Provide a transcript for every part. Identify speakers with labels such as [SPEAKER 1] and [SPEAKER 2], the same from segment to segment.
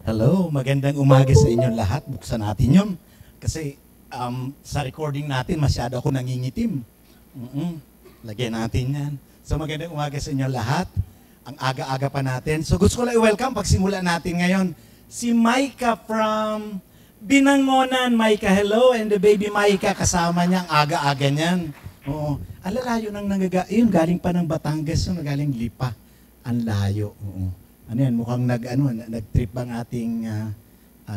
[SPEAKER 1] Hello, magandang umaga sa inyong lahat. Buksan natin yun. Kasi sa recording natin, masyado ako nangingitim. Lagyan natin yan. So magandang umaga sa inyong lahat. Ang aga-aga pa natin. So gusto ko lang i-welcome pagsimula natin ngayon. Si Micah from Binangonan. Micah, hello. And the baby Micah, kasama niya. Ang aga-aga niyan. Oo. Ang lalayo ng yun, galing pa ng Batangas. Yun, galing Lipa. Ang layo. Oo. Ano yan, mukhang nag-trip ang ating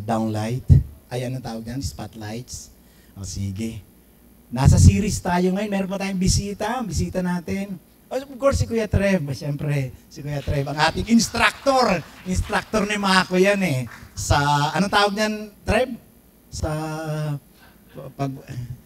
[SPEAKER 1] downlight. Ay, ano tawag yan? Spotlights. O, sige. Nasa series tayo ngayon. Meron pa tayong bisita. Bisita natin. Of course, si Kuya Trev. Siyempre, si Kuya Trev. Ang ating instructor. Instructor ni Mako yan eh. Sa, anong tawag niyan, Trev? Sa,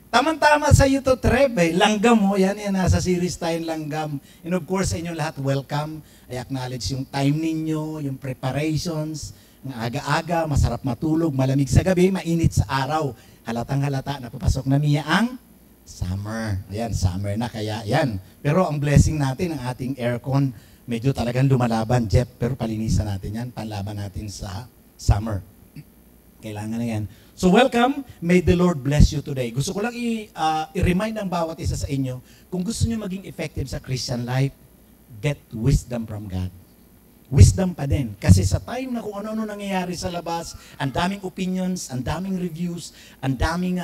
[SPEAKER 1] Tama-tama sa iyo to, Trev. Langgam mo. Yan, nasa series tayong langgam. And of course, sa inyong lahat, welcome. I acknowledge yung time ninyo, yung preparations, ng aga-aga, masarap matulog, malamig sa gabi, mainit sa araw. Halatang halata, napapasok na niya ang summer. Ayan, summer na kaya yan. Pero ang blessing natin, ang ating aircon, medyo talagang lumalaban, Jeff. Pero palinisan natin yan, panlaban natin sa summer. Kailangan na yan. So welcome, may the Lord bless you today. Gusto ko lang i-remind ang bawat isa sa inyo, kung gusto nyo maging effective sa Christian life, get wisdom from God. Wisdom pa din. Kasi sa time na kung ano-ano nangyayari sa labas, ang daming opinions, ang daming reviews, ang daming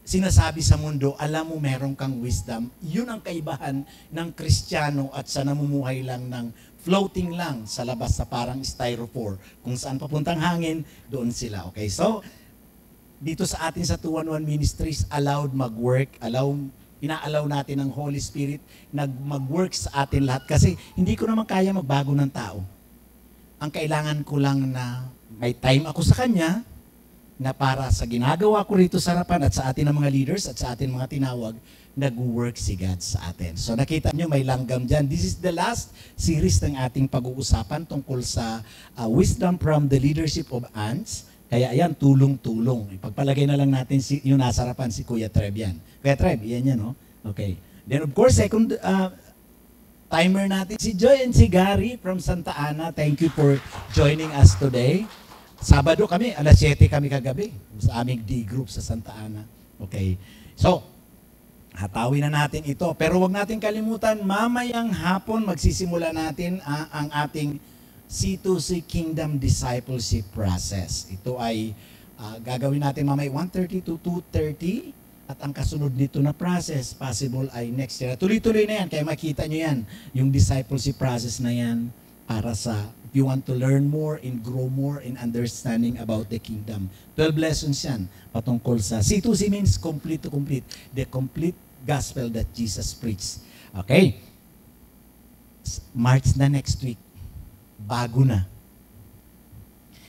[SPEAKER 1] sinasabi sa mundo, alam mo meron kang wisdom. Yun ang kaibahan ng Kristiyano at sa namumuhay lang ng floating lang sa labas sa parang styrofoam. Kung saan papuntang hangin, doon sila. Okay, so dito sa atin sa 211 Ministries, allowed mag-work, inaalaw natin ng Holy Spirit mag-work sa atin lahat. Kasi hindi ko naman kaya magbago ng tao. Ang kailangan ko lang na may time ako sa Kanya, na para sa ginagawa ko rito sa harapan at sa atin ng mga leaders at sa atin mga tinawag, nag-work si God sa atin. So nakita nyo, may langgam dyan. This is the last series ng ating pag-uusapan tungkol sa wisdom from the leadership of ants. Kaya ayan, tulong-tulong. Ipagpalagay na lang natin yung nasa harapan, si Kuya Trev yan. Kuya Trev, yan yan, no? Okay. Then of course, second timer natin, si Joy and si Gary from Santa Ana. Thank you for joining us today. Sabado kami, alas 7 kami kagabi sa aming D group sa Santa Ana. Okay. So, hatawin na natin ito. Pero wag natin kalimutan, mamayang hapon magsisimula natin ang ating C2C Kingdom Discipleship Process. Ito ay gagawin natin mamaya 1:30 to 2:30 at ang kasunod nito na process, possible ay next year. Tuloy-tuloy na yan, kaya makita nyo yan, yung discipleship process na yan para sa, if you want to learn more and grow more in understanding about the kingdom. 12 lessons yan patungkol sa, C2C means complete to complete, the complete gospel that Jesus preached. Okay? March na next week. Bago na.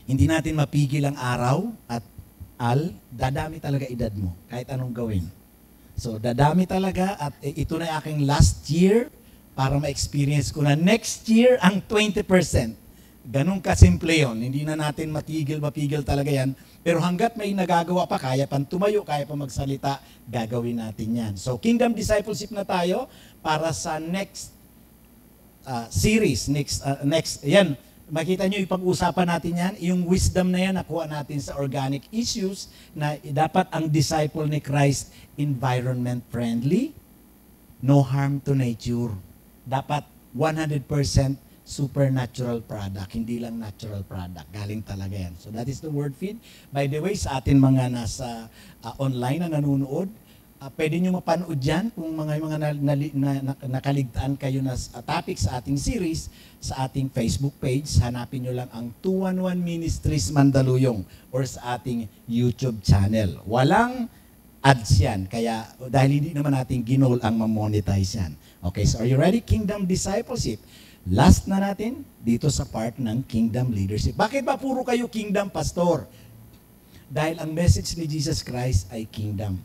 [SPEAKER 1] Hindi natin mapigil ang araw at dadami talaga edad mo, kahit anong gawin. So, dadami talaga at ito na aking last year para ma-experience ko na next year ang 20%. Ganun kasimple yun. Hindi na natin mapigil talaga yan. Pero hanggat may nagagawa pa, kaya pang tumayo, kaya pa magsalita, gagawin natin yan. So, Kingdom Discipleship na tayo para sa next series, next, yan, makita nyo, ipag-usapan natin yan, yung wisdom na yan, nakuha natin sa organic issues, na dapat ang disciple ni Christ, environment friendly, no harm to nature. Dapat 100% supernatural product, hindi lang natural product, galing talaga yan. So that is the word feed. By the way, sa atin mga nasa online na nanonood, pwede nyo mapanood dyan kung mga nakaligtaan kayo na topic sa ating series sa ating Facebook page. Hanapin nyo lang ang 211 Ministries Mandaluyong or sa ating YouTube channel. Walang ads yan. Kaya dahil hindi naman natin ginol ang mamonetize yan. Okay, so are you ready? Kingdom Discipleship. Last na natin dito sa part ng Kingdom Leadership. Bakit ba puro kayo Kingdom Pastor? Dahil ang message ni Jesus Christ ay Kingdom.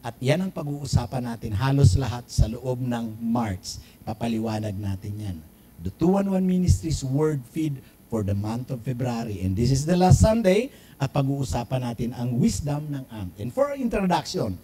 [SPEAKER 1] At yan ang pag-uusapan natin, halos lahat sa loob ng March. Papaliwanag natin yan. The 211 Ministries Word Feed for the month of February. And this is the last Sunday at pag-uusapan natin ang wisdom ng ant. And for introduction,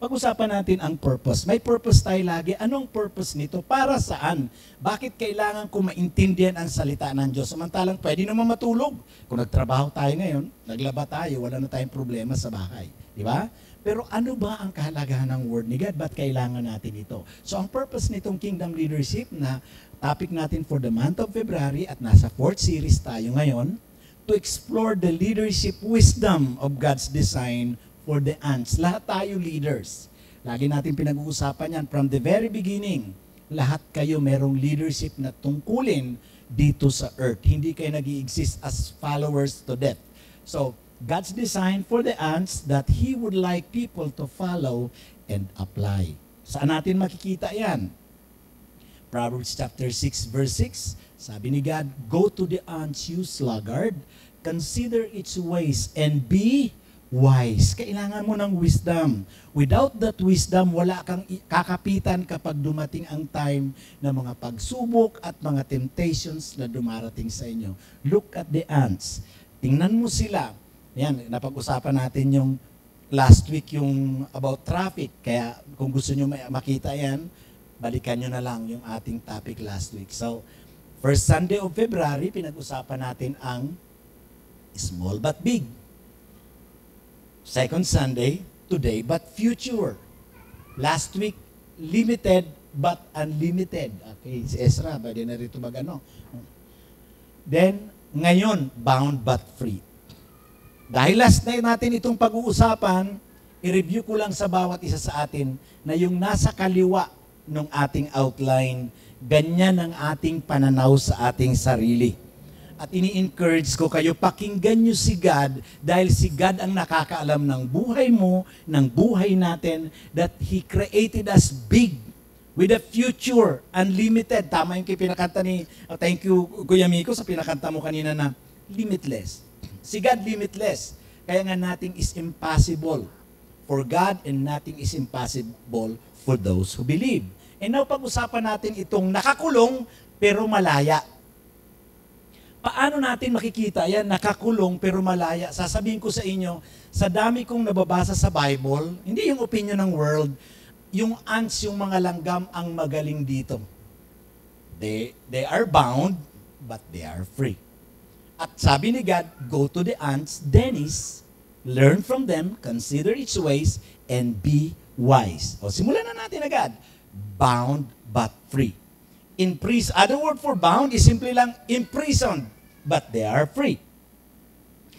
[SPEAKER 1] Pag-usapan natin ang purpose. May purpose tayo lagi. Anong purpose nito? Para saan? Bakit kailangan ko maintindihan ang salita ng Diyos? Samantalang pwede naman matulog. Kung nagtrabaho tayo ngayon, naglaba tayo, wala na tayong problema sa bahay. Di ba? Pero ano ba ang kahalagahan ng Word ni God? Ba't kailangan natin ito? So ang purpose nitong Kingdom Leadership na topic natin for the month of February at nasa 4th series tayo ngayon, to explore the leadership wisdom of God's design for the ants. Lahat tayo leaders. Lagi natin pinag-uusapan yan from the very beginning. Lahat kayo merong leadership na tungkulin dito sa earth. Hindi kayo nag-i-exist as followers to death. So, God's design for the ants that He would like people to follow and apply. Saan natin makikita yan? Proverbs chapter 6 verse 6, sabi ni God, "Go to the ants, you sluggard, consider its ways and be wise." Kailangan mo ng wisdom. Without that wisdom, wala kang kakapitan kapag dumating ang time ng mga pagsubok at mga temptations na dumarating sa inyo. Look at the ants. Tingnan mo sila. Yan, napag-usapan natin yung last week yung about traffic. Kaya kung gusto nyo makita yan, balikan nyo na lang yung ating topic last week. So, first Sunday of February, pinag-usapan natin ang small but big. Second Sunday, today but future. Last week, limited but unlimited. Okay, si Ezra, pwede na rito mag-ano. Then, ngayon, bound but free. Dahil last night natin itong pag-uusapan, i-review ko lang sa bawat isa sa atin na yung nasa kaliwa ng ating outline, ganyan ang ating pananaw sa ating sarili. At ini-encourage ko kayo, pakinggan nyo si God dahil si God ang nakakaalam ng buhay mo, ng buhay natin, that He created us big with a future, unlimited. Tama yung pinakanta ni, thank you Kuya Miko sa pinakanta mo kanina na limitless. Si God limitless. Kaya nga nothing is impossible for God and nothing is impossible for those who believe. And now pag-usapan natin itong nakakulong pero malaya. Paano natin makikita yan, nakakulong pero malaya? Sasabihin ko sa inyo, sa dami kong nababasa sa Bible, hindi yung opinion ng world, yung ants, yung mga langgam ang magaling dito. They are bound, but they are free. At sabi ni God, go to the ants, Dennis, learn from them, consider its ways, and be wise. O simulan na natin agad. Bound but free. Other word for bound is simply lang imprisoned, but they are free.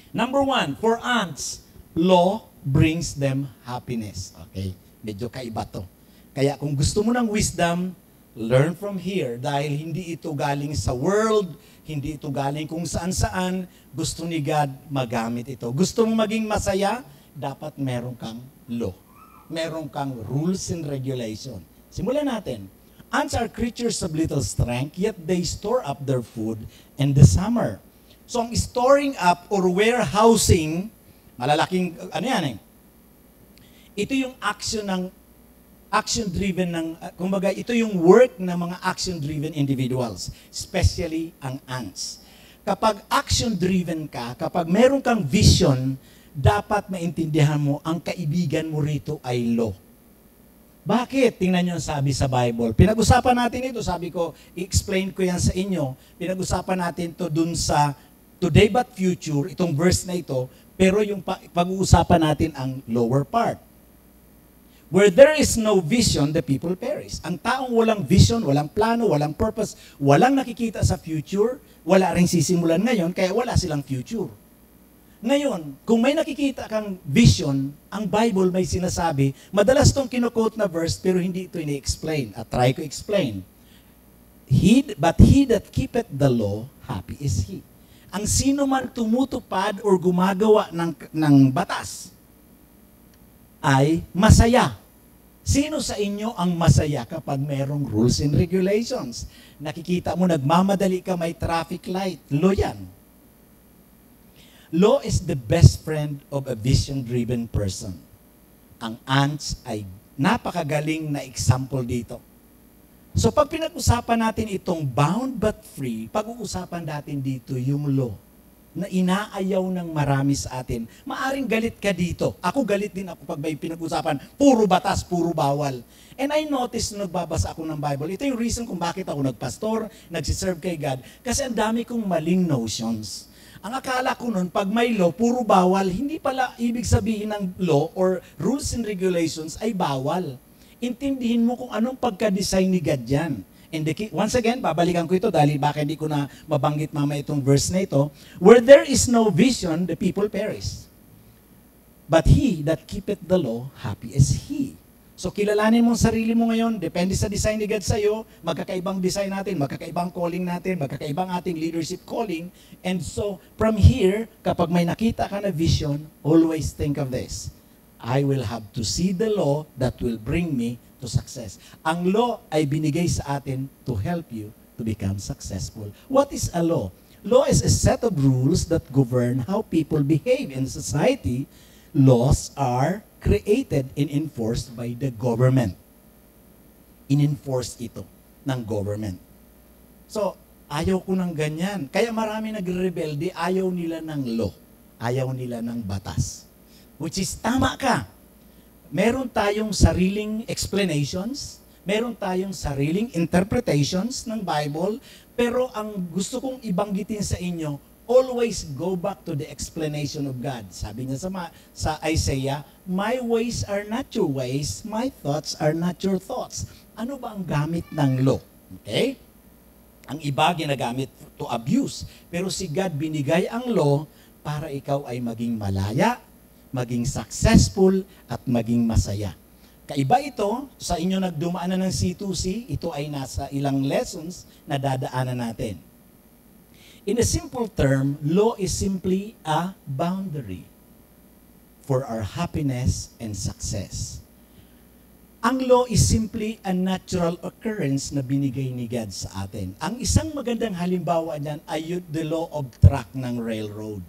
[SPEAKER 1] Number 1, for ants, law brings them happiness. Okay, medyo kaiba to. Kaya kung gusto mo ng wisdom, learn from here dahil hindi ito galing sa world, hindi ito galing kung saan-saan, gusto ni God magamit ito. Gusto mo maging masaya, dapat meron kang law. Meron kang rules and regulation. Simulan natin. Ants are creatures of little strength, yet they store up their food in the summer. So ang storing up or warehousing, malalaking, ano yan eh, ito yung action-driven ng, kumbaga, ito yung work ng mga action-driven individuals, especially ang ants. Kapag action-driven ka, kapag meron kang vision, dapat maintindihan mo, ang kaibigan mo rito ay law. Bakit? Tingnan nyo ang sabi sa Bible. Pinag-usapan natin ito, sabi ko, i-explain ko yan sa inyo. Pinag-usapan natin to dun sa today but future, itong verse na ito, pero yung pag-uusapan natin ang lower part. Where there is no vision, the people perish. Ang taong walang vision, walang plano, walang purpose, walang nakikita sa future, wala rin sisimulan ngayon, kaya wala silang future. Ngayon, kung may nakikita kang vision, ang Bible may sinasabi, madalas itong kino-quote na verse, pero hindi ito ini-explain. At try ko explain. But he that keepeth the law, happy is he. Ang sino man tumutupad or gumagawa ng batas, ay masaya. Sino sa inyo ang masaya kapag merong rules and regulations? Nakikita mo, nagmamadali ka, may traffic light. Law yan. Law is the best friend of a vision-driven person. Ang ants ay napakagaling na example dito. So pag pinag-usapan natin itong bound but free, pag-uusapan natin dito yung law. na inaayaw ng marami sa atin. Maaring galit ka dito. Ako galit din ako pag may pinag-usapan, puro batas, puro bawal. And I noticed nung nagbabasa ako ng Bible, ito yung reason kung bakit ako nagpastor, nagsiserve kay God, kasi ang dami kong maling notions. Ang akala ko nun, pag may law, puro bawal, hindi pala ibig sabihin ng law or rules and regulations ay bawal. Intindihin mo kung anong pagka-design ni God yan. And once again, babalikan ko ito dahil baka hindi ko na mabanggit mamaya itong verse na ito. Where there is no vision, the people perish. But he that keepeth the law, happy is he. So kilalanin mo ang sarili mo ngayon, depende sa design ni God sa iyo, magkakaibang design natin, magkakaibang calling natin, magkakaibang ating leadership calling. And so, from here, kapag may nakita ka na vision, always think of this. I will have to see the law that will bring me to success. Ang law ay binigay sa atin to help you to become successful. What is a law? Law is a set of rules that govern how people behave in society. Laws are created and enforced by the government. In-enforce ito ng government. So, ayaw ko ng ganyan. Kaya marami nagre-rebelde, ayaw nila ng law. Ayaw nila ng batas. Which is, tama ka. Meron tayong sariling explanations, meron tayong sariling interpretations ng Bible, pero ang gusto kong ibanggitin sa inyo, always go back to the explanation of God. Sabi niya sa Isaiah, my ways are not your ways, my thoughts are not your thoughts. Ano ba ang gamit ng law? Okay? Ang iba ginagamit to abuse, pero si God binigay ang law para ikaw ay maging malaya, maging successful, at maging masaya. Kaiba ito, sa inyo nagdumaanan ng C2C, ito ay nasa ilang lessons na dadaanan natin. In a simple term, law is simply a boundary for our happiness and success. Ang law is simply a natural occurrence na binigay ni God sa atin. Ang isang magandang halimbawa niyan ay the law of track ng railroad.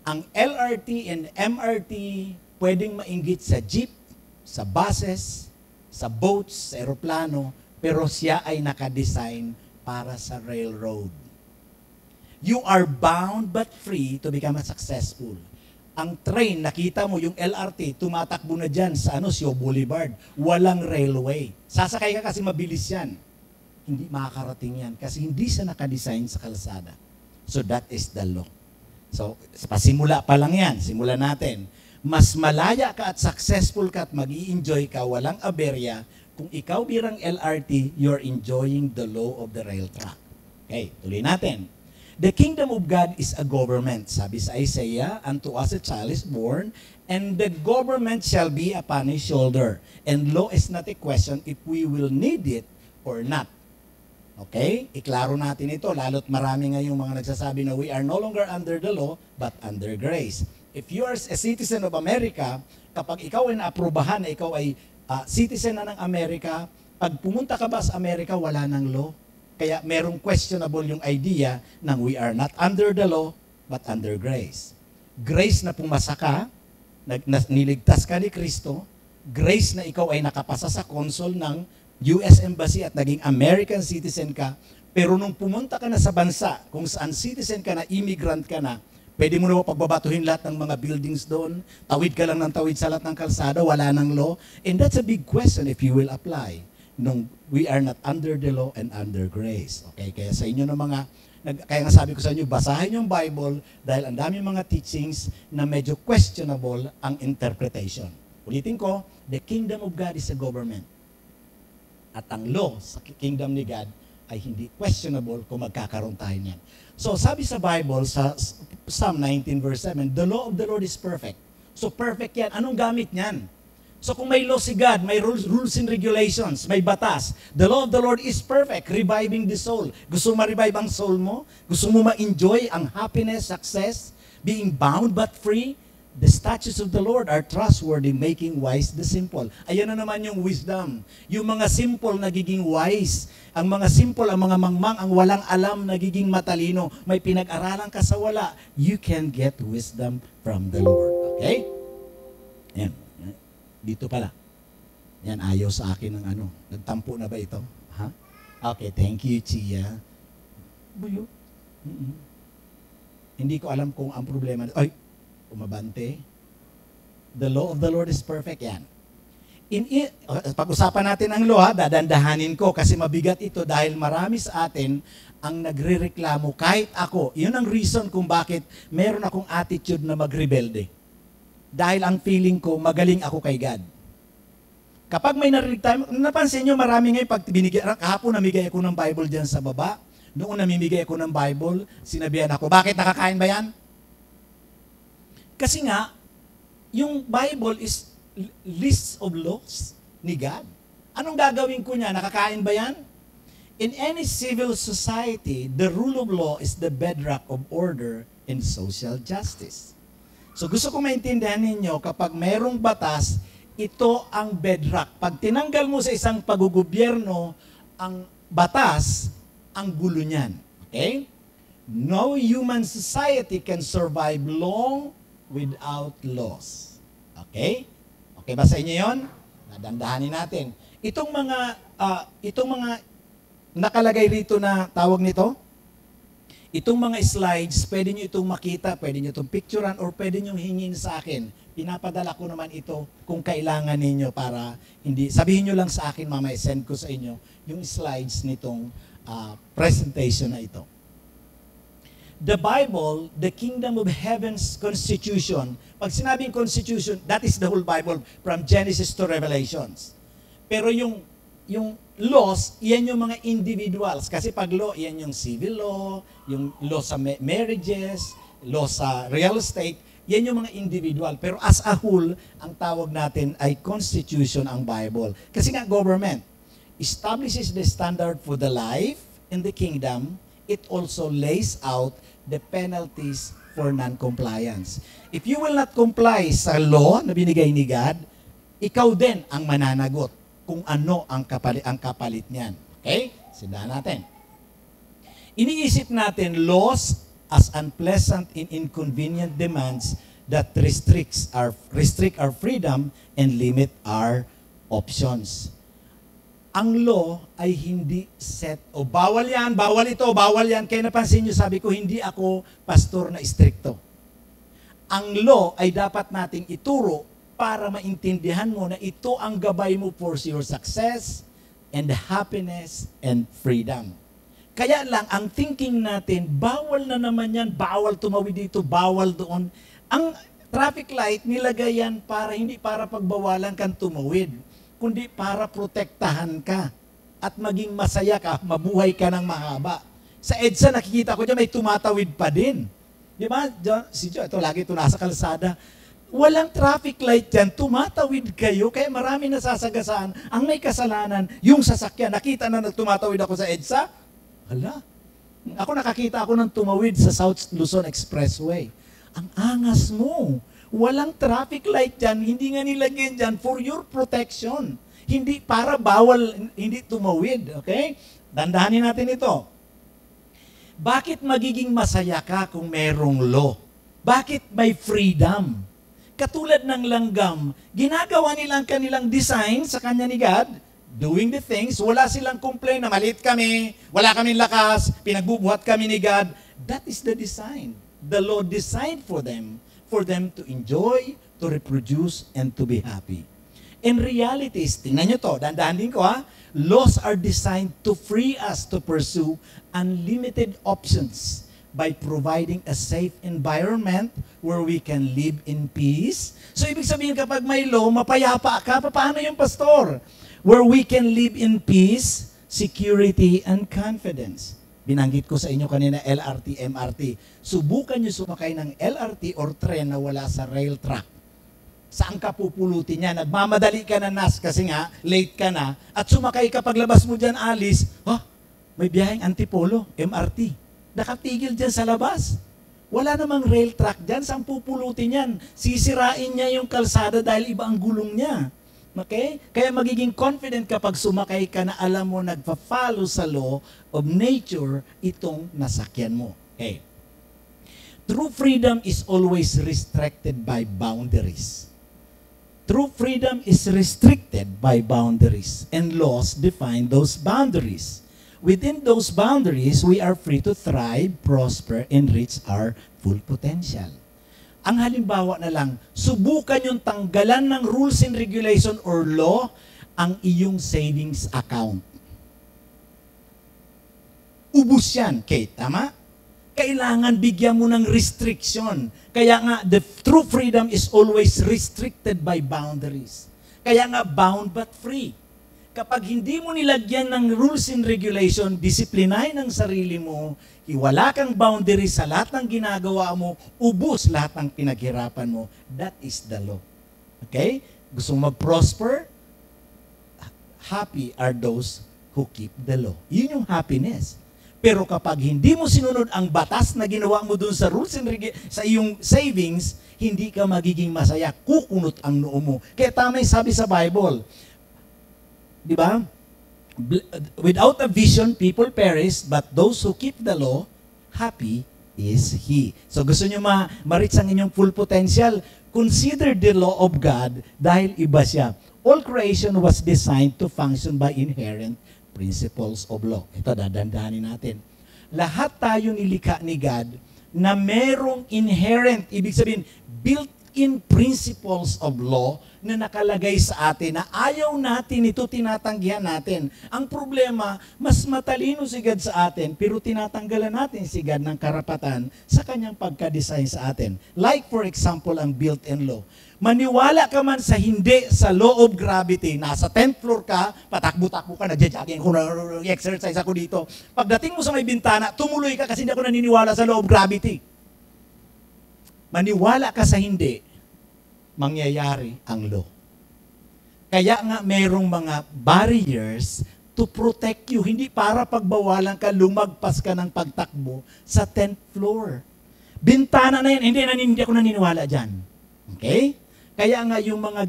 [SPEAKER 1] Ang LRT and MRT pwedeng mainggit sa jeep, sa buses, sa boats, sa eroplano, pero siya ay nakadesign para sa railroad. You are bound but free to become successful. Ang train, nakita mo yung LRT, tumatakbo na dyan sa Sio Boulevard. Walang railway. Sasakay ka kasi mabilis yan. Hindi makakarating yan kasi hindi siya nakadesign sa kalsada. So that is the law. So, pasimula pa lang yan. Simulan natin. Mas malaya ka at successful ka at mag-i-enjoy ka, walang aberya, kung ikaw birang LRT, you're enjoying the law of the rail track. Okay, tuloy natin. The kingdom of God is a government. Sabi sa Isaiah, unto us a child is born, and the government shall be upon his shoulder. And law is not a question if we will need it or not. Okay? Iklaro natin ito, lalo't marami ngayong mga nagsasabi na we are no longer under the law, but under grace. If you are a citizen of America, kapag ikaw ay naaprubahan na ikaw ay citizen na ng Amerika, pag pumunta ka ba sa Amerika, wala ng law. Kaya merong questionable yung idea ng we are not under the law, but under grace. Grace na pumasa ka, niligtas ka ni Kristo, grace na ikaw ay nakapasa sa consul ng US Embassy at naging American citizen ka, pero nung pumunta ka na sa bansa, kung saan citizen ka na, immigrant ka na, pwede mo na pagbabatuhin lahat ng mga buildings doon, tawid ka lang ng tawid sa lahat ng kalsada, wala ng law, and that's a big question if you will apply. Nung we are not under the law and under grace. Okay, kaya sa inyo ng mga, kaya nga sabi ko sa inyo, basahin yung Bible dahil ang dami mga teachings na medyo questionable ang interpretation. Ulitin ko, the kingdom of God is a government. At ang law sa kingdom ni God ay hindi questionable kung magkakaroon tayo niyan. So sabi sa Bible, sa Psalm 19 verse 7, the law of the Lord is perfect. So perfect yan. Anong gamit niyan? So kung may law si God, may rules and regulations, may batas. The law of the Lord is perfect, reviving the soul. Gusto mo ma-revive ang soul mo? Gusto mo ma-enjoy ang happiness, success, being bound but free? The statutes of the Lord are trustworthy, making wise the simple. Ayan na naman yung wisdom. Yung mga simple nagiging wise. Ang mga simple, ang mga mangmang, ang walang alam nagiging matalino. May pinag-aralan ka sa wala. You can get wisdom from the Lord. Okay? Ayan. Dito pala. Yan, ayaw sa akin ng ano. Nagtampo na ba ito? Ha? Okay, thank you, Chia. Buyo. Hindi ko alam kung ang problema, ay, umabante. The law of the Lord is perfect. Yan. Pag-usapan natin ang law, dadandahanin ko kasi mabigat ito dahil marami sa atin ang nagrereklamo, kahit ako. Yun ang reason kung bakit meron akong attitude na magrebelde. Dahil ang feeling ko, magaling ako kay God. Kapag may narinig tayo, napansin nyo, marami ngayon, pag kahapon namigay ako ng Bible dyan sa baba, noon namimigay ako ng Bible, sinabihan ako, bakit nakakain ba yan? Kasi nga, yung Bible is list of laws ni God. Anong gagawin ko niya? Nakakain ba yan? In any civil society, the rule of law is the bedrock of order and social justice. So gusto ko maintindihan ninyo, kapag mayroong batas, ito ang bedrock. Pag tinanggal mo sa isang paggugobyerno ang batas, ang gulo niyan. Okay? No human society can survive long without laws. Okay? Okay ba sa inyo yun? Nadandahanin natin. Itong mga nakalagay rito na tawag nito, itong mga slides, pwede nyo itong makita, pwede nyo itong picturean, or pwede nyo hingin sa akin. Pinapadala ko naman ito kung kailangan ninyo para hindi, sabihin nyo lang sa akin, mamaya send ko sa inyo yung slides nitong presentation na ito. The Bible, the kingdom of heaven's constitution. Pag sinabing constitution, that is the whole Bible from Genesis to Revelations. Pero yung laws, yan yung mga individuals. Kasi pag law, yan yung civil law, yung law sa marriages, law sa real estate, yan yung mga individual. Pero as a whole, ang tawag natin ay constitution ang Bible. Kasi nga government establishes the standard for the life in the kingdom. It also lays out the penalties for non-compliance. If you will not comply sa law na binigay ni God, ikaw din ang mananagot kung ano ang kapalit niyan. Okay? Sindahan natin. Iniisip natin laws as unpleasant and inconvenient demands that restrict our freedom and limit our options. Ang law ay hindi set, o bawal yan, bawal ito, bawal yan. Kaya napansin nyo, sabi ko, hindi ako pastor na istrikto. Ang law ay dapat nating ituro para maintindihan mo na ito ang gabay mo for your success and happiness and freedom. Kaya lang, ang thinking natin, bawal na naman yan, bawal tumawid dito, bawal doon. Ang traffic light, nilagay yan para hindi para pagbawalan kang tumawid, kundi para protektahan ka at maging masaya ka, mabuhay ka ng mahaba. Sa EDSA, nakikita ko dyan, may tumatawid pa din. Di ba? Si Joe, ito lagi ito nasa kalsada. Walang traffic light dyan, tumatawid kayo, kaya marami nasasagasaan. Ang may kasalanan, yung sasakyan. Nakita na tumatawid ako sa EDSA? Hala. Ako nakakita ako ng tumawid sa South Luzon Expressway. Ang angas mo. Walang traffic light dyan, hindi nga nilagyan dyan for your protection. Hindi para bawal, hindi tumawid. Okay? Dandahanin natin ito. Bakit magiging masaya ka kung merong law? Bakit may freedom? Katulad ng langgam, ginagawa nilang kanilang design sa kanya ni God, doing the things, wala silang complain na maliit kami, wala kaming lakas, pinagbubuhat kami ni God. That is the design. The law designed for them to enjoy, to reproduce, and to be happy. In reality, tingnan nyo to, dandahan din ko ha, laws are designed to free us to pursue unlimited options by providing a safe environment where we can live in peace. So, ibig sabihin kapag may law, mapayapa ka, paano yung pastor? Where we can live in peace, security, and confidence. Binanggit ko sa inyo kanina, LRT, MRT. Subukan nyo sumakay ng LRT or tren na wala sa rail track. Saan ka pupulutin niya? Nagmamadali ka na kasi nga, late ka na, at sumakay ka paglabas mo dyan, alis, may biyaheng Antipolo, MRT. Nakatigil dyan sa labas. Wala namang rail track dyan, saan pupulutin yan? Sisirain niya yung kalsada dahil iba ang gulong niya. Okay? Kaya magiging confident kapag sumakay ka na alam mo nagpa-follow sa law of nature itong nasakyan mo. Okay. True freedom is always restricted by boundaries. True freedom is restricted by boundaries, and laws define those boundaries. within those boundaries, we are free to thrive, prosper, and reach our full potential. Ang halimbawa na lang, subukan yung tanggalan ng rules and regulation or law ang iyong savings account. Ubus yan, Kate, tama? Kailangan bigyan mo ng restriction. Kaya nga, the true freedom is always restricted by boundaries. Kaya nga, bound but free. Kapag hindi mo nilagyan ng rules and regulation, disiplinahin ang sarili mo, wala kang boundary sa lahat ng ginagawa mo, ubus lahat ng pinaghirapan mo. That is the law. Okay? Gusto mo mag-prosper? Happy are those who keep the law. Yun yung happiness. Pero kapag hindi mo sinunod ang batas na ginawa mo dun sa rules and sa iyong savings, hindi ka magiging masaya. Kukunot ang noo mo. Kaya tama yung sabi sa Bible. Di ba? Without a vision, people perish, but those who keep the law, happy is he. So gusto nyo ma-reach ang inyong full potential? Consider the law of God dahil iba siya. All creation was designed to function by inherent principles of law. Ito, dadandahanin natin. Lahat tayo nilikha ni God na merong inherent, ibig sabihin, built-in principles of law na nakalagay sa atin na ayaw natin ito, tinatanggihan natin. Ang problema, mas matalino si God sa atin, pero tinatanggalan natin si God ng karapatan sa kanyang pagka-design sa atin. Like for example, ang built-in law. Maniwala ka man sa hindi sa law of gravity, nasa 10th floor ka, patakbo-takbo ka, nagja-jogging ako, exercise ako dito. Pagdating mo sa may bintana, tumuloy ka kasi hindi ako naniniwala sa law of gravity. Maniwala ka sa hindi, mangyayari ang law. Kaya nga mayroong mga barriers to protect you, hindi para pagbawalan ka, lumagpas ka ng pagtakbo sa 10th floor. Bintana na yan, hindi ako naniniwala dyan. Okay? Kaya nga yung mga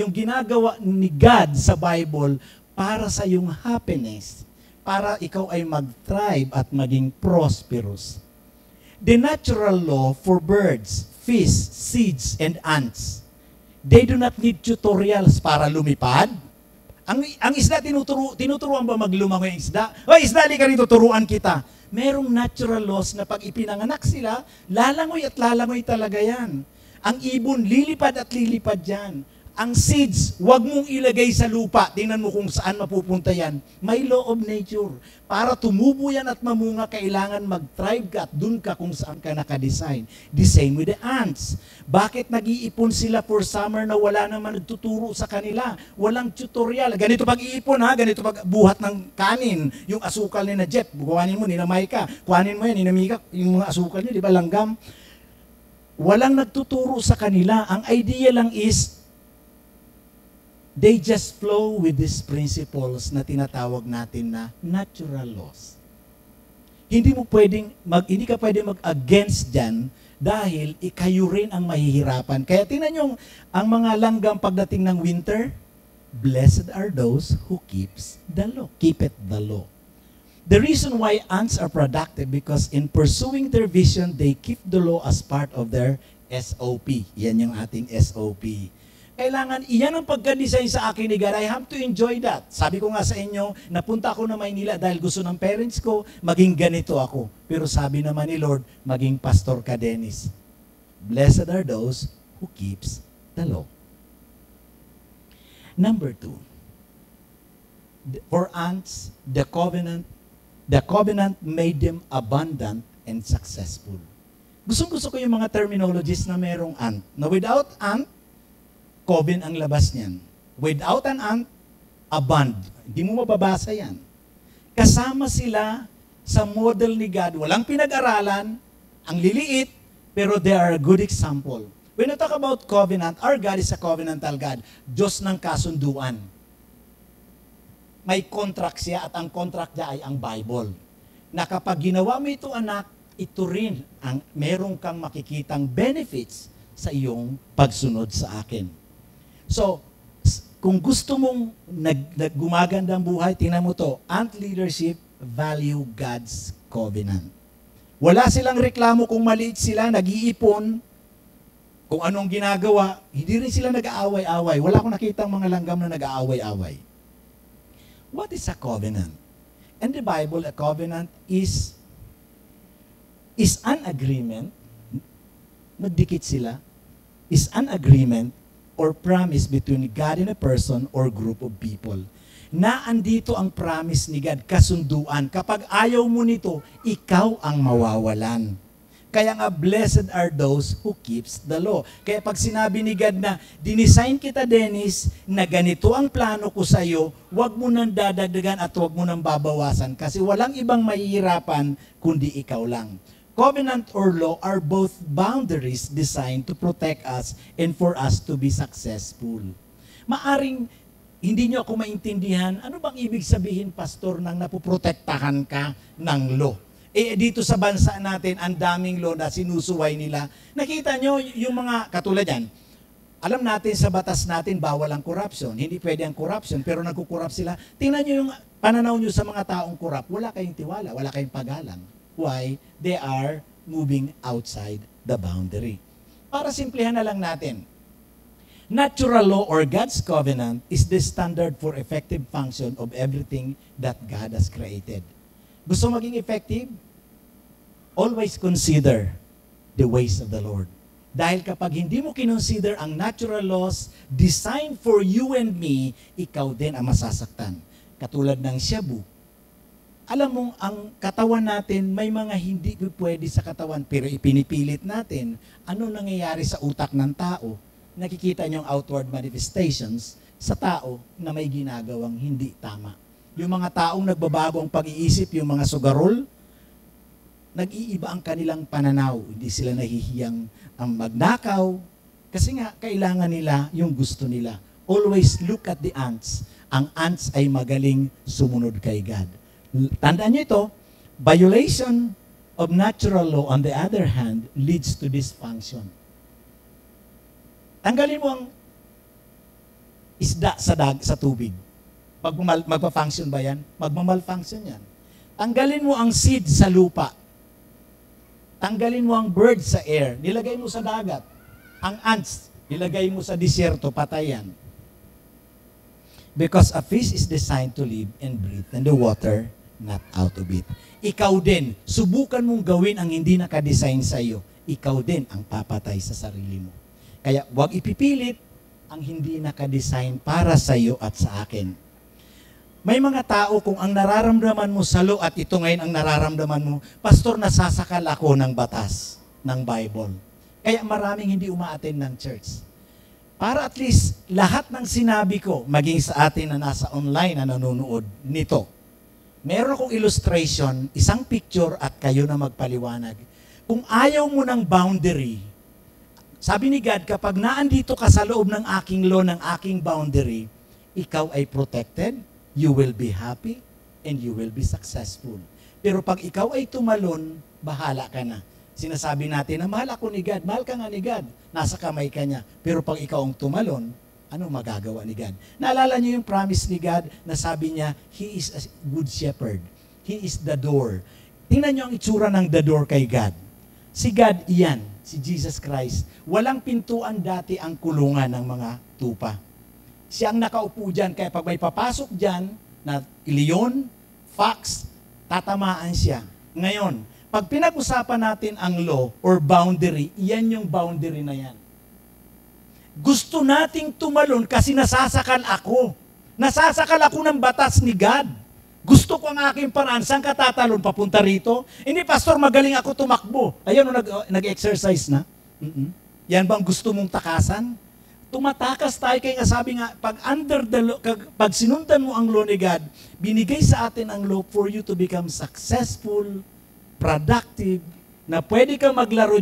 [SPEAKER 1] ginagawa ni God sa Bible para sa iyong happiness, para ikaw ay mag-thrive at maging prosperous. The natural law for birds, fish, seeds, and ants, they do not need tutorials para lumipad. Ang isda, tinuturuan ba maglumangoy ang isda? O isda, di ka rin tuturuan kita. Merong natural laws na pag ipinanganak sila, lalangoy at lalangoy talaga yan. Ang ibon, lilipad at lilipad yan. Ang seeds, wag mong ilagay sa lupa. Tingnan mo kung saan mapupunta yan. May law of nature. Para tumubo yan at mamunga, kailangan mag-thrive ka at dun ka kung saan ka nakadesign. The same with the ants. Bakit nag-iipon sila for summer na wala naman nagtuturo sa kanila? Walang tutorial. Ganito pag-iipon ha, ganito pag-buhat ng kanin. Yung asukal ni na Jeff, kuhanin mo, ninamay ka. Kuhanin mo yan, ninamika, yung mga asukal niya, di ba, langgam? Walang nagtuturo sa kanila. Ang idea lang is, they just flow with these principles na tinatawag natin na natural laws. Hindi ka pwedeng mag-against dyan dahil kayo rin ang mahihirapan. Kaya tingnan nyo, ang mga langgam pagdating ng winter, blessed are those who keeps the law. Keep it the law. The reason why ants are productive because in pursuing their vision, they keep the law as part of their SOP. Yan yung ating SOP. Kailangan, iyan ang pagka-design sa akin ni God. I have to enjoy that. Sabi ko nga sa inyo, napunta ako na Maynila dahil gusto ng parents ko, maging ganito ako. Pero sabi naman ni Lord, maging pastor ka, Dennis. Blessed are those who keeps the law. Number 2. For ants, the covenant made them abundant and successful. Gusto ko yung mga terminologies na merong ant. Na without ant, coven ang labas niyan. Without an ant, a bond. Hindi mo mababasa yan. Kasama sila sa model ni God. Walang pinag-aralan, ang liliit, pero they are a good example. When we talk about covenant, our God is a covenantal God. Diyos ng kasunduan. May contract siya at ang contract niya ay ang Bible. Na kapag ginawa mo ito anak, ito rin ang meron kang makikitang benefits sa iyong pagsunod sa akin. So, kung gusto mong gumaganda ang buhay, tingnan mo to, ant leadership value God's covenant. Wala silang reklamo kung maliit sila, nag-iipon, kung anong ginagawa, hindi rin sila nag-aaway-away. Wala akong nakitang mga langgam na nag-aaway-away. What is a covenant? In the Bible, a covenant is an agreement, magdikit sila, is an agreement or promise between God and a person or group of people. Na andito ang promise ni God, kasunduan. Kapag ayaw mo nito, ikaw ang mawawalan. Kaya nga, blessed are those who keeps the law. Kaya pag sinabi ni God na, dinisign kita, Dennis, na ganito ang plano ko sa iyo, huwag mo nang dadagdagan at huwag mo nang babawasan kasi walang ibang mahihirapan kundi ikaw lang. Covenant or law are both boundaries designed to protect us and for us to be successful. Maaring hindi nyo ako maintindihan, ano bang ibig sabihin, Pastor, nang napoprotektahan ka ng law? Dito sa bansa natin, ang daming law na sinusuway nila. Nakita nyo yung mga katulad yan. Alam natin sa batas natin, bawal ang corruption. Hindi pwede ang corruption, pero nagkukorrupt sila. Tingnan nyo yung pananaw nyo sa mga taong corrupt. Wala kayong tiwala, wala kayong pagalang. Why? They are moving outside the boundary. Para simplihan na lang natin, natural law or God's covenant is the standard for effective function of everything that God has created. Gusto maging effective? Always consider the ways of the Lord. Dahil kapag hindi mo kinonsider ang natural laws designed for you and me, ikaw din ang masasaktan. Katulad ng shabu. Alam mo, ang katawan natin, may mga hindi pwede sa katawan, pero ipinipilit natin. Ano nangyayari sa utak ng tao? Nakikita niyo ang outward manifestations sa tao na may ginagawang hindi tama. Yung mga taong nagbabago ang pag-iisip, yung mga sugarol, nag-iiba ang kanilang pananaw. Hindi sila nahihiyang magnakaw. Kasi nga, kailangan nila yung gusto nila. Always look at the ants. Ang ants ay magaling sumunod kay God. Tandaan niyo ito, violation of natural law, on the other hand, leads to dysfunction. Tanggalin mo ang isda sa tubig. Magpa-function ba yan? Magmamalfunction yan. Tanggalin mo ang seed sa lupa. Tanggalin mo ang bird sa air. Nilagay mo sa dagat. Ang ants, nilagay mo sa disyerto, patayan. Because a fish is designed to live and breathe in the water, not out of it. Ikaw din, subukan mong gawin ang hindi nakadesign sa iyo. Ikaw din ang papatay sa sarili mo. Kaya huwag ipipilit ang hindi nakadesign para sa iyo at sa akin. May mga tao kung ang nararamdaman mo sa law at ito ngayon ang nararamdaman mo, Pastor, nasasakal ako ng batas ng Bible. Kaya maraming hindi uma-attend ng church. Para at least lahat ng sinabi ko, maging sa atin na nasa online na nanonood nito, meron akong illustration, isang picture at kayo na magpaliwanag. Kung ayaw mo ng boundary, sabi ni God, kapag naandito ka sa loob ng aking law, ng aking boundary, ikaw ay protected, you will be happy, and you will be successful. Pero pag ikaw ay tumalon, bahala ka na. Sinasabi natin na mahal ako ni God, mahal ka nga ni God, nasa kamay ka niya. Pero pag ikaw ang tumalon, anong magagawa ni God? Naalala niyo yung promise ni God na sabi niya, He is a good shepherd. He is the door. Tingnan niyo ang itsura ng the door kay God. Si God, iyan, si Jesus Christ. Walang pintuan dati ang kulungan ng mga tupa. Siya ang nakaupo dyan, kaya pag may papasok dyan na leon, fox, tatamaan siya. Ngayon, pag pinag-usapan natin ang law or boundary, iyan yung boundary na yan. Gusto nating tumalon kasi nasasakal ako. Nasasakal ako ng batas ni God. Gusto ko ang aking paraan. Saan ka tatalon? Papunta rito? Hindi, Pastor, magaling ako tumakbo. Ayan, nag-exercise na. Yan bang gusto mong takasan? Tumatakas tayo, kaya nga sabi nga, pag under the law, pag sinundan mo ang law ni God, binigay sa atin ang law for you to become successful, productive, na pwede kang maglaro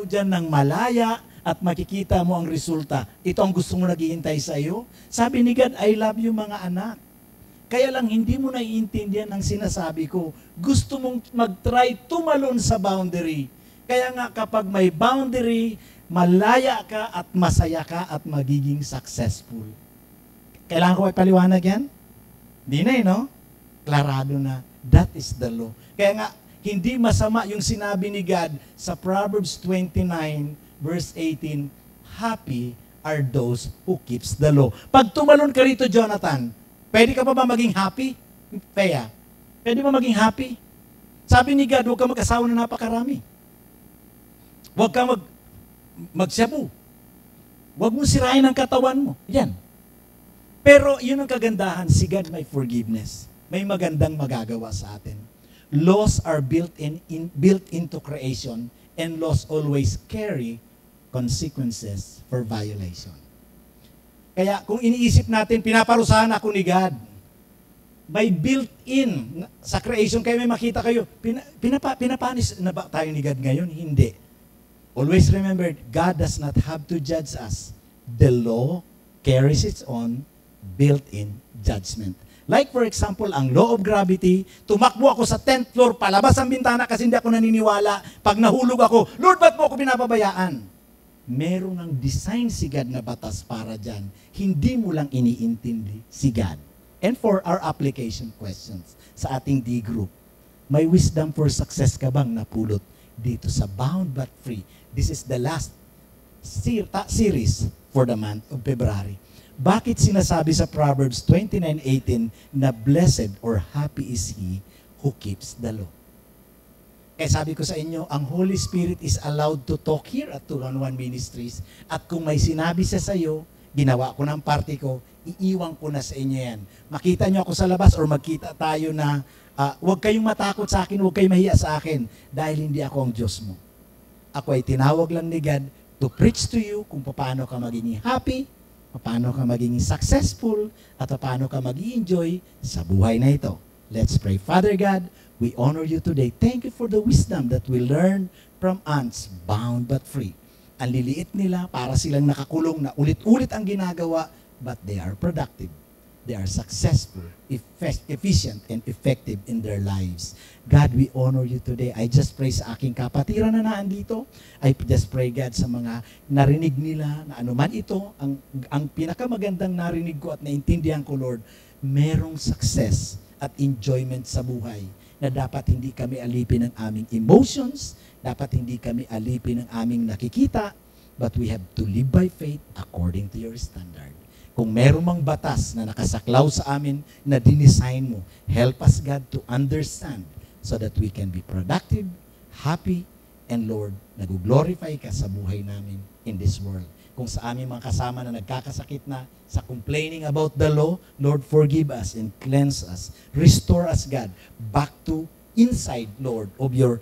[SPEAKER 1] dyan ng malaya at makikita mo ang resulta. Ito ang gusto mo naghihintay sa iyo. Sabi ni God, I love you mga anak. Kaya lang hindi mo naiintindihan ang sinasabi ko. Gusto mong mag-try tumalon sa boundary. Kaya nga kapag may boundary, malaya ka at masaya ka at magiging successful. Kailangan ko ipaliwanag yan? Di na no? Klarado na. That is the law. Kaya nga, hindi masama yung sinabi ni God sa Proverbs 29 verse 18, happy are those who keeps the law. Pag tumalon ka rito, Jonathan, pwede ka pa ba maging happy? Kaya, Pwede ba maging happy? Sabi ni God, huwag ka mag-asawa na napakarami. Huwag ka magsyabu. Huwag mo sirain ang katawan mo. Yan. Pero yun ang kagandahan, si God may forgiveness. May magandang magagawa sa atin. Laws are built into creation, and laws always carry consequences for violation. Kaya kung iniisip natin, pinaparusahan ako ni God, may built-in sa creation, kaya may makita kayo, pinapanis na ba tayo ni God ngayon? Hindi. Always remember, God does not have to judge us. The law carries its own built-in judgment. Like for example, ang law of gravity, tumakbo ako sa 10th floor, palabas ang bintana kasi hindi ako naniniwala. Pag nahulog ako, Lord, ba't mo ako pinapabayaan? Meron ng design si God na batas para dyan. Hindi mo lang iniintindi si God. And for our application questions sa ating D group, may wisdom for success ka bang napulot dito sa Bound But Free? This is the last series for the month of February. Bakit sinasabi sa Proverbs 29:18 na blessed or happy is he who keeps the law? Kaya sabi ko sa inyo, ang Holy Spirit is allowed to talk here at 211 Ministries. At kung may sinabi siya sa iyo, ginawa ko ng party ko, iiwan ko na sa inyo yan. Makita nyo ako sa labas or magkita tayo na huwag kayong matakot sa akin, huwag kayong mahiya sa akin dahil hindi ako ang Diyos mo. Ako ay tinawag lang ni God to preach to you kung paano ka magiging happy, paano ka magiging successful, at paano ka mag-enjoy sa buhay na ito. Let's pray. Father God, we honor you today. Thank you for the wisdom that we learn from ants, bound but free. Ang liliit nila, para silang nakakulong na ulit-ulit ang ginagawa, but they are productive. They are successful, efficient, and effective in their lives. God, we honor you today. I just pray sa aking kapatiran na naandito. I just pray, God, sa mga narinig nila na anuman ito, ang pinakamagandang narinig ko at naintindihan ko, Lord, merong success at enjoyment sa buhay na dapat hindi kami alipin ng aming emotions, dapat hindi kami alipin ng aming nakikita, but we have to live by faith according to your standard. Kung meron mang batas na nakasaklaw sa amin na dinesign mo, help us, God, to understand so that we can be productive, happy, and Lord, nag-glorify ka sa buhay namin in this world. Kung sa aming mga kasama na nagkakasakit na sa complaining about the law, Lord, forgive us and cleanse us. Restore us, God, back to inside, Lord, of your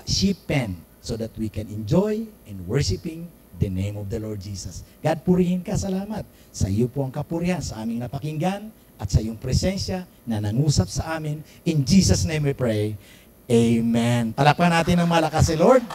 [SPEAKER 1] sheep pen so that we can enjoy and worshiping the name of the Lord Jesus. God, purihin ka, salamat. Sa iyo po ang kapurihan sa aming napakinggan at sa iyong presensya na nangusap sa amin. In Jesus' name we pray. Amen. Palakpan natin ng malakas si Lord.